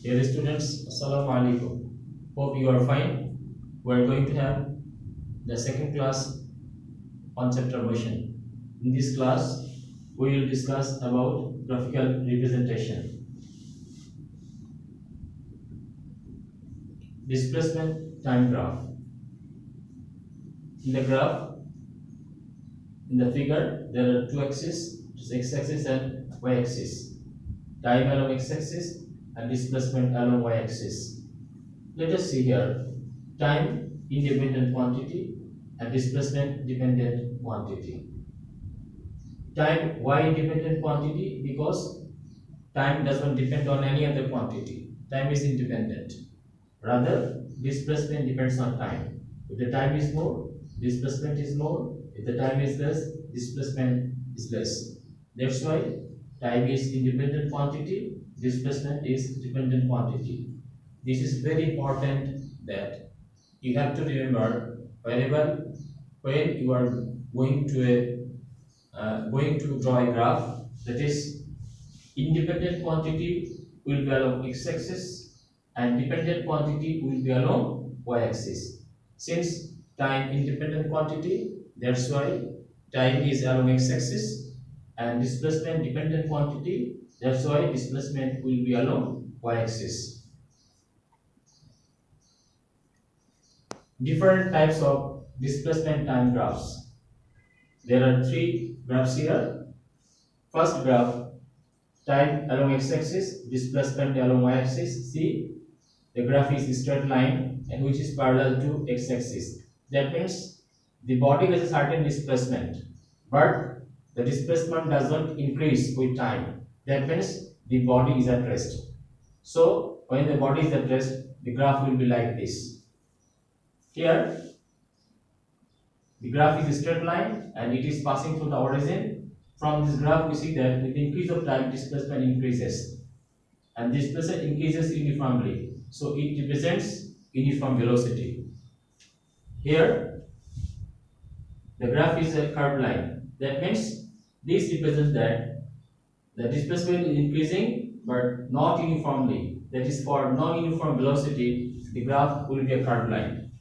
Dear students, Assalamu alaikum. Hope you are fine. We are going to have the second class on chapter motion. In this class, we will discuss about graphical representation. Displacement time graph. In the graph, in the figure, there are two axes, x-axis and y-axis. Time along x-axis and displacement along y-axis. Let us see here, time independent quantity and displacement dependent quantity. Time y independent quantity because time does not depend on any other quantity. Time is independent. Rather, displacement depends on time. If the time is more, displacement is more. If the time is less, displacement is less. That's why time is independent quantity, displacement is dependent quantity. This is very important that you have to remember whenever when you are going to draw a graph, that is independent quantity will be along x-axis and dependent quantity will be along y-axis. Since time independent quantity, that's why time is along x-axis, and displacement dependent quantity, that's why displacement will be along y-axis. Different types of displacement time graphs. There are three graphs here. First graph, time along x-axis, displacement along y-axis. See, the graph is a straight line and which is parallel to x-axis. That means the body has a certain displacement, but the displacement does not increase with time. That means the body is at rest. So when the body is at rest, the graph will be like this. Here, the graph is a straight line and it is passing through the origin. From this graph, we see that with the increase of time, displacement increases. And displacement increases uniformly. So it represents uniform velocity. Here, the graph is a curved line. That means this represents that the displacement is increasing but not uniformly. That is, for non-uniform velocity, the graph will be a curved line.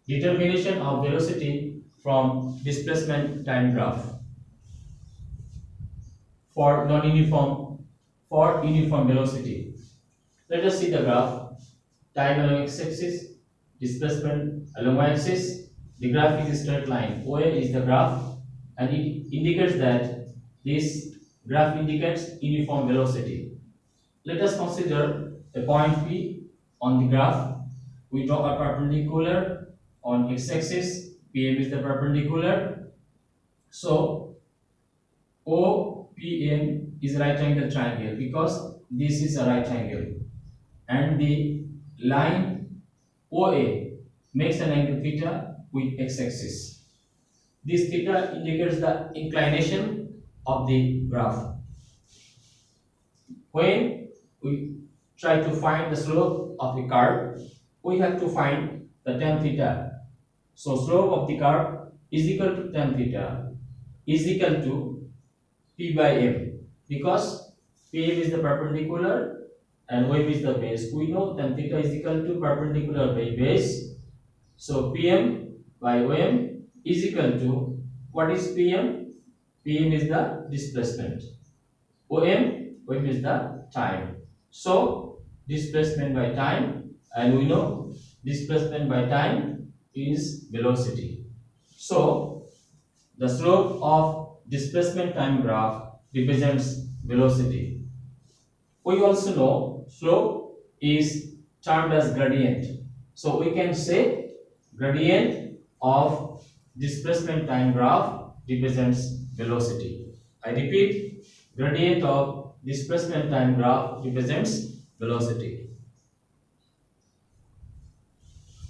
Determination of velocity from displacement time graph. For uniform velocity. Let us see the graph. Time along x-axis, displacement along y-axis. The graph is a straight line. OA is the graph, and it indicates that this graph indicates uniform velocity. Let us consider a point P on the graph. We draw a perpendicular on x-axis. PM is the perpendicular. So OPM is a right angle triangle because this is a right angle, and the line OA makes an angle theta with x-axis. This theta indicates the inclination of the graph. When we try to find the slope of the curve, we have to find the tan theta. So slope of the curve is equal to tan theta is equal to P by M, because PM is the perpendicular and OM is the base. We know tan theta is equal to perpendicular by base. So PM by OM is equal to, what is PM? PM is the displacement. OM is the time. So displacement by time, and we know displacement by time is velocity. So the slope of displacement time graph represents velocity. We also know slope is termed as gradient. So we can say gradient of displacement time graph represents velocity. I repeat, gradient of displacement time graph represents velocity.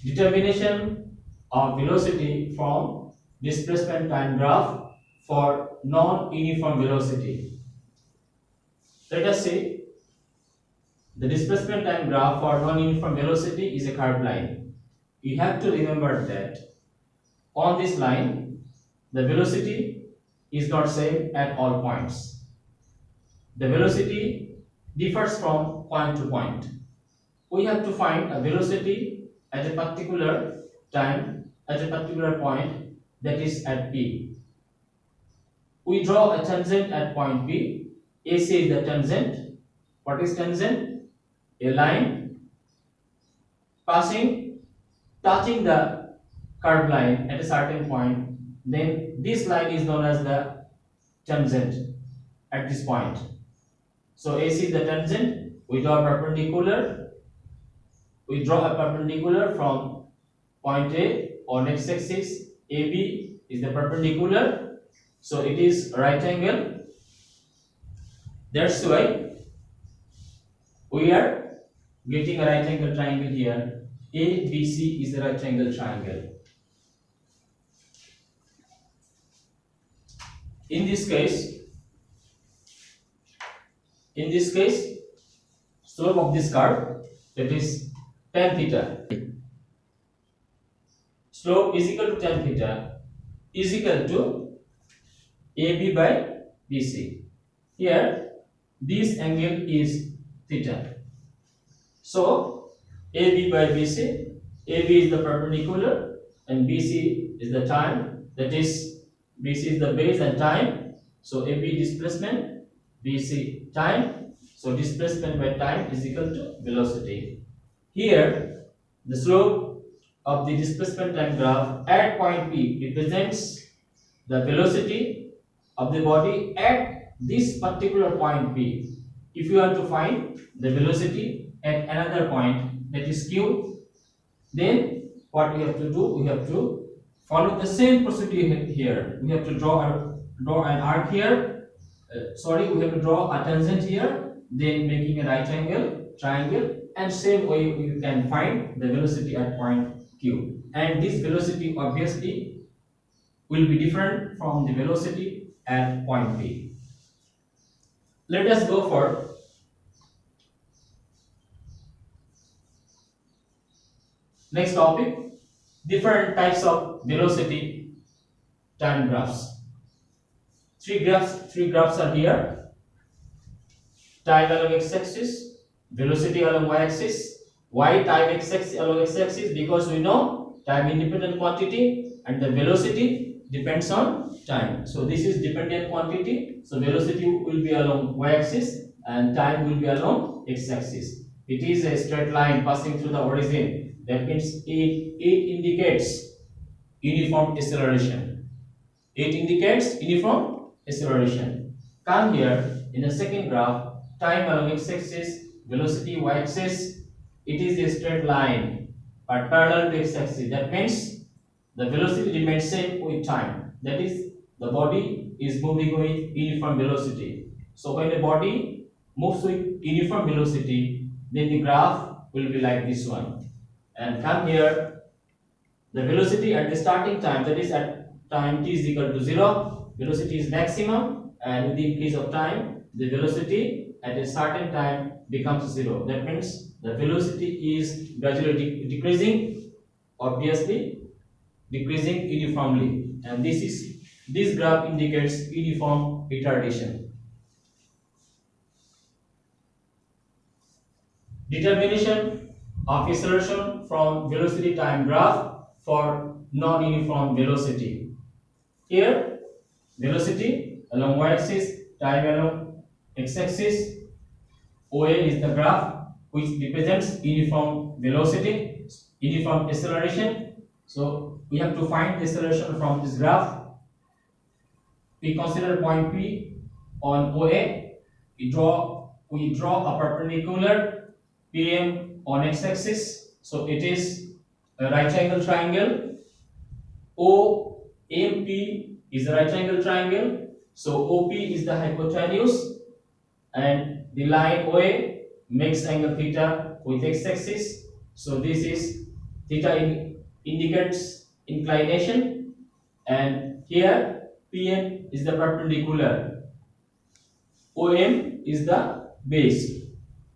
Determination of velocity from displacement time graph for non-uniform velocity. Let us say the displacement time graph for non-uniform velocity is a curved line. You have to remember that on this line, the velocity is not same at all points. the velocity differs from point to point. We have to find a velocity at a particular time, at a particular point, that is at P. We draw a tangent at point P. AC is the tangent. What is tangent? A line passing, touching the curved line at a certain point. Then this line is known as the tangent at this point. So AC is the tangent. We draw a perpendicular. We draw a perpendicular from point A on x-axis. AB is the perpendicular. So it is a right angle. That's why we are getting a right angle triangle here. ABC is a right angle triangle. In this case, slope of this curve, that is tan theta. Slope is equal to tan theta is equal to AB by BC. Here, this angle is theta. So, AB by BC, AB is the perpendicular and BC is the time, that is, BC is the base and time. So, AB displacement, BC time. So, displacement by time is equal to velocity. Here, the slope of the displacement time graph at point P represents the velocity of the body at this particular point P. If you want to find the velocity at another point, that is Q, then what we have to do? We have to follow the same procedure here. We have to draw an arc here. We have to draw a tangent here, then making a right angle triangle, and same way we can find the velocity at point Q. And this velocity obviously will be different from the velocity at point P. Let us go for next topic, different types of velocity time graphs. Three graphs are here. Time along x-axis, velocity along y-axis. Why time x-axis along x-axis? Because we know time independent quantity and the velocity depends on time. So this is dependent quantity. So velocity will be along y-axis and time will be along x-axis. It is a straight line passing through the origin. That means it indicates uniform acceleration. It indicates uniform acceleration. Come here in the second graph, time along x-axis, velocity y-axis. It is a straight line but parallel to x-axis. That means the velocity remains same with time. That is, the body is moving with uniform velocity. So when the body moves with uniform velocity, then the graph will be like this one. And come here, the velocity at the starting time, that is at time t is equal to 0, velocity is maximum, and with the increase of time, the velocity at a certain time becomes 0. That means the velocity is gradually decreasing, obviously decreasing uniformly, and this graph indicates uniform retardation. Determination of acceleration from velocity time graph for non-uniform velocity. Here, velocity along y-axis, time along x-axis. OA is the graph which represents uniform velocity, uniform acceleration. So we have to find the acceleration from this graph. We consider point P on OA. We draw a perpendicular PM on x-axis. So it is a right angle triangle. OMP is a right angle triangle. So OP is the hypotenuse, and the line OA makes angle theta with x-axis. So this is theta indicates inclination, and here PM is the perpendicular. OM is the base.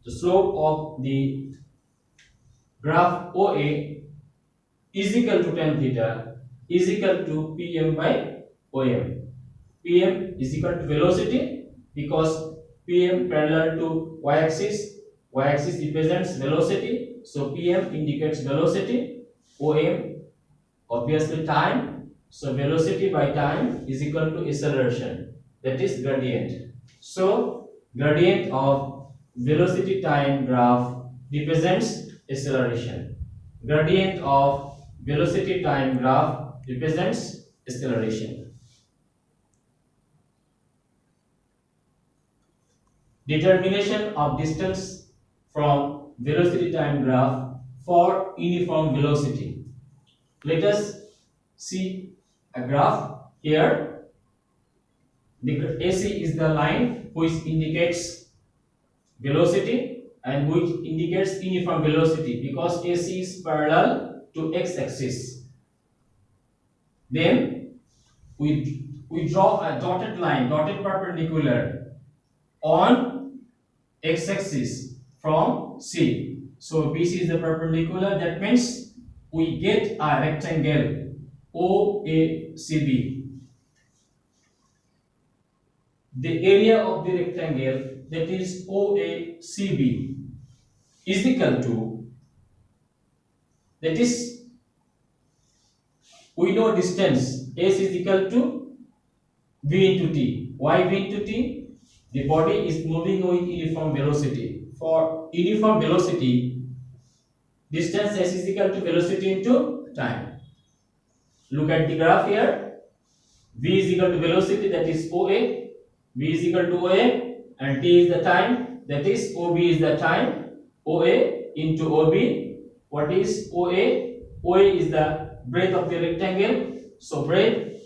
The slope of the graph OA is equal to tan theta is equal to PM by OM. PM is equal to velocity because PM parallel to y-axis. Y-axis represents velocity, so PM indicates velocity. OM obviously time, so velocity by time is equal to acceleration, that is gradient. So gradient of velocity time graph represents acceleration. Gradient of velocity time graph represents acceleration. Determination of distance from velocity time graph for uniform velocity. Let us see a graph here. The AC is the line which indicates velocity and which indicates uniform velocity, because AC is parallel to x-axis. Then we draw a dotted line, dotted perpendicular on x-axis from C. So BC is the perpendicular. That means we get a rectangle OACB. The area of the rectangle, that is OACB, is equal to, that is, we know distance S is equal to V into T. Why V into T? The body is moving with uniform velocity. For uniform velocity, distance S is equal to velocity into time. Look at the graph here. V is equal to velocity, that is OA. V is equal to OA, and T is the time, that is OB is the time. OA into OB. What is OA? OA is the breadth of the rectangle, so breadth,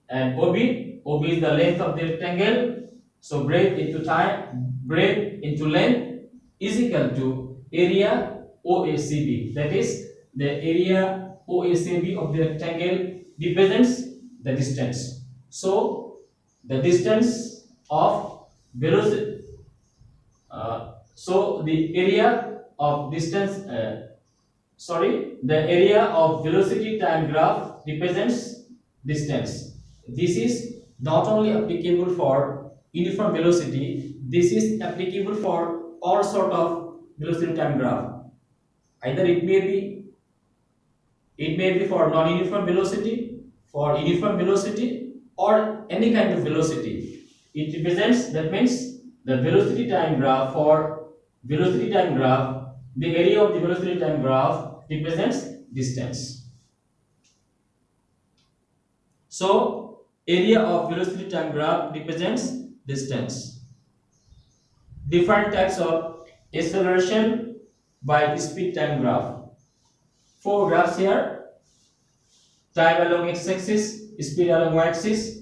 and OB is the length of the rectangle, so breadth into time, breadth into length is equal to area OACB. That is, the area OACB of the rectangle represents the distance. So the distance of velocity, so the area of distance, the area of velocity time graph represents distance. This is not only applicable for uniform velocity, this is applicable for all sort of velocity time graph. Either it may be for non-uniform velocity, for uniform velocity, or any kind of velocity. It represents, that means the velocity time graph, for velocity time graph, the area of the velocity time graph represents distance. So area of velocity time graph represents distance. Different types of acceleration by speed time graph. 4 graphs here. Time along x-axis, speed along y-axis.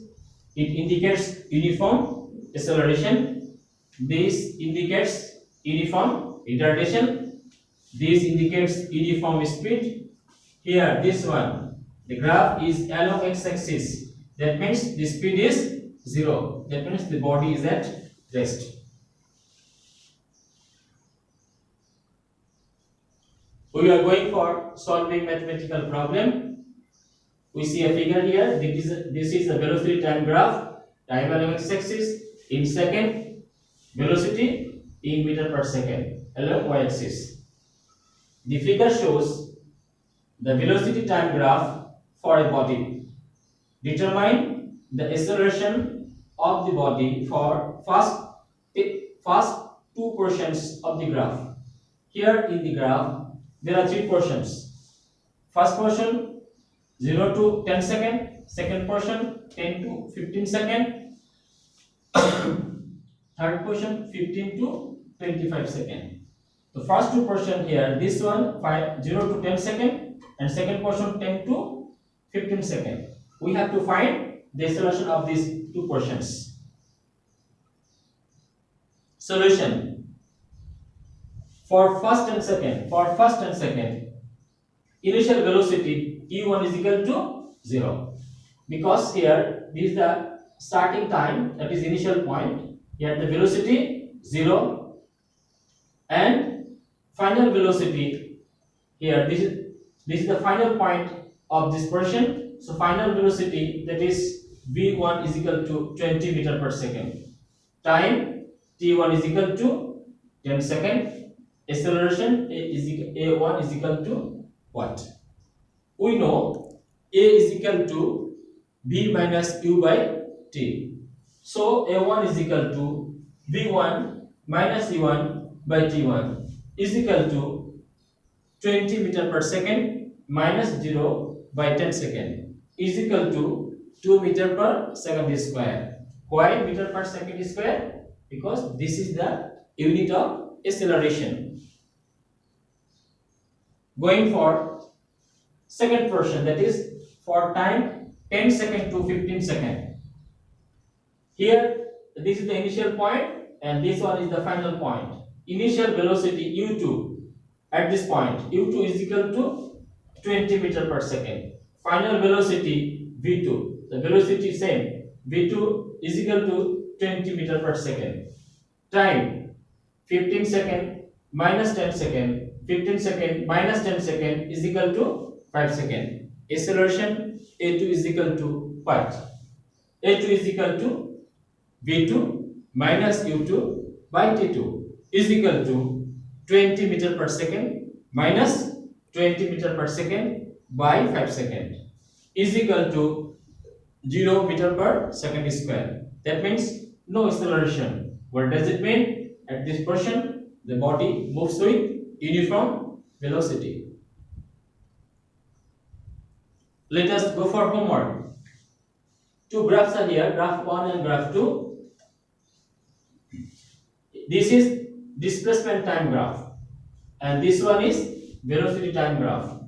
It indicates uniform acceleration. This indicates uniform retardation. This indicates uniform speed. Here, this one, the graph is along x-axis. That means the speed is 0. That means the body is at rest. We are going for solving mathematical problem. We see a figure here. This is the velocity time graph. Time along x-axis in second, velocity in meter per second along y-axis. The figure shows the velocity time graph for a body. Determine the acceleration of the body for first 2 portions of the graph. Here in the graph, there are 3 portions. First portion 0 to 10 second, second portion 10 to 15 second, third portion 15 to 25 second. The first 2 portion here, this one 0 to 10 second, and second portion 10 to 15 second. We have to find the acceleration of these 2 portions. Solution. For first and second, initial velocity u1 is equal to 0, because here this is the starting time, that is initial point. Here the velocity 0, and final velocity here, this is the final point of this portion. So final velocity, that is v1 is equal to 20 meter per second. Time t1 is equal to 10 second. Acceleration a1 is equal to what? We know a is equal to b minus u by t. So a1 is equal to v1 minus e1 by t1 is equal to 20 meter per second minus 0 by 10 second is equal to 2 meter per second square. Why meter per second square? Because this is the unit of acceleration. Going for second portion, that is for time 10 second to 15 second. Here this is the initial point and this one is the final point. Initial velocity u2 at this point, u2 is equal to 20 meter per second. Final velocity v2, the velocity same, v2 is equal to 20 meter per second. Time 15 second minus 10 second, 15 second minus 10 second is equal to 5 second. Acceleration a2 is equal to what? a2 is equal to v2 minus u2 by t2 is equal to 20 meter per second minus 20 meter per second by 5 second is equal to 0 meter per second square. That means no acceleration. What does it mean? At this portion, the body moves with uniform velocity. Let us go for homework. Two graphs are here, graph 1 and graph 2. This is displacement time graph and this one is velocity time graph.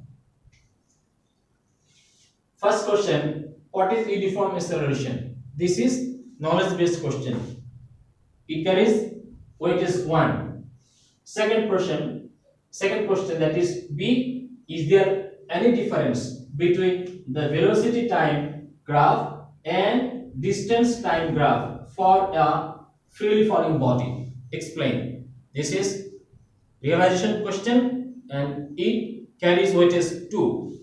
First question, what is uniform acceleration? This is knowledge based question. It carries weight is 1. Second question that is B, is there any difference between the velocity time graph and distance time graph for a freely falling body? Explain. This is realization question and it carries weight is 2.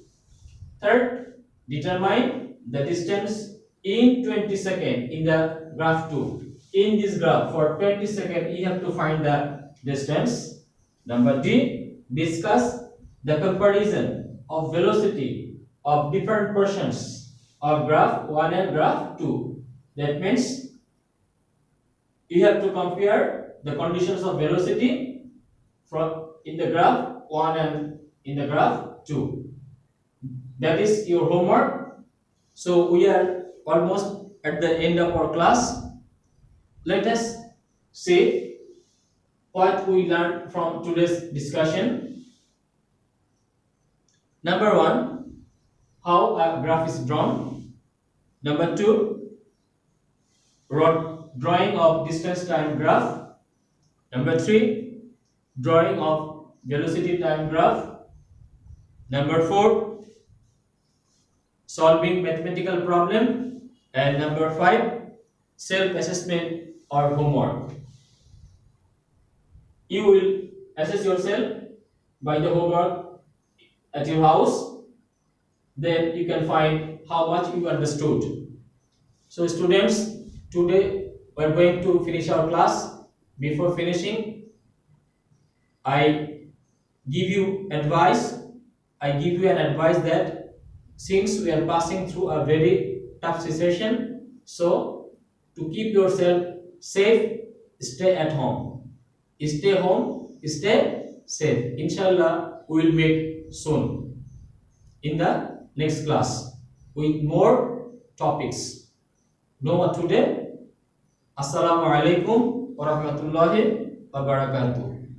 Third, determine the distance in 20 seconds in the graph 2. In this graph for 20 seconds you have to find the distance. Number D, discuss the comparison of velocity of different portions of graph 1 and graph 2. That means you have to compare the conditions of velocity from in the graph 1 and in the graph 2. That is your homework. So we are almost at the end of our class. Let us see what we learned from today's discussion. Number 1, how a graph is drawn. Number 2, drawing of distance time graph. Number 3, drawing of velocity time graph. Number 4, solving mathematical problem. And number 5, self-assessment or homework. You will assess yourself by the homework at your house. Then you can find how much you understood. So students, today we are going to finish our class. Before finishing, I give you an advice that since we are passing through a very tough situation, so to keep yourself safe, stay at home. Stay home, stay safe. Inshallah, we will meet soon in the next class with more topics. Know what today? Assalamu alaikum wa rahmatullahi wa barakatuh.